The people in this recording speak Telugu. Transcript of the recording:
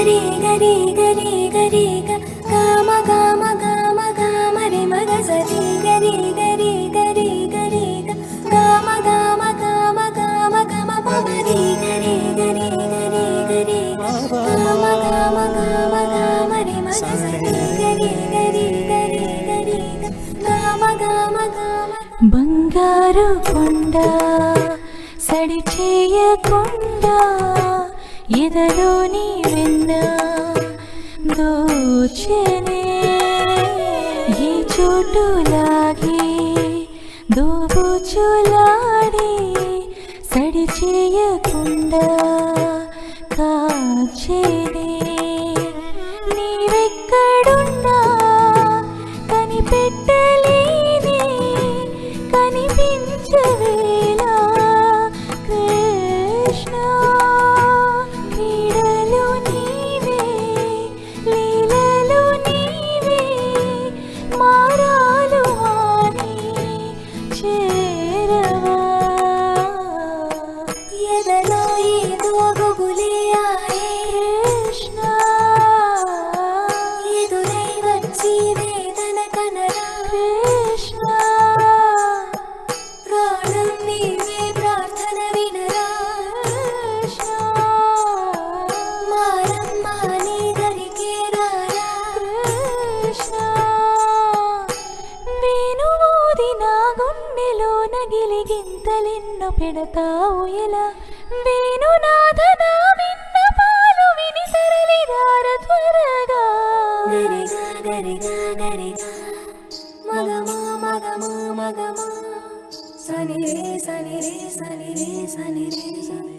గరి గరి గరి గరి గమ గమ గమ గమ రి మగ సరి గరి గరి గరి గరి గమ గమ గమ గమ గమ పరి గరి గరి గరి గరి గమ గమ గమ గమ రి మగ సరి గరి గరి గరి గరి గమ గమ గమ బంగారు కొండ సడి చేయకుండా ఎదలోని వెన్న దోచెనే ఈ చోటు లాగి దోబుచులాడి సడి చేయకుండా కాచేనే నీవెక్కడున్నా కనిపెట్టలేని కనిపించవేలా కృష్ణ క్రీడలు నీవే లీలలు నీవే మారాలు అని చేరవా ఎదలో ఏదో గుబులే ఆయే కృష్ణ ఎదురై వచ్చి వేదన కనరా కృష్ణ ప్రాణం నీవే ప్రార్థన వినరా కృష్ణ మారమ్మా నీ దరికే రారా కృష్ణ వేణువూది నా గుండెలో నగిలి గింతలెన్నో పెడతావు ఎలా వేణునాథ నా విన్నపాలు విని తరలి రార త్వరగా గరిగా గరిగా గరిగా మగమా మగమా మగమా సని రే సని రే సని రే సని రే సని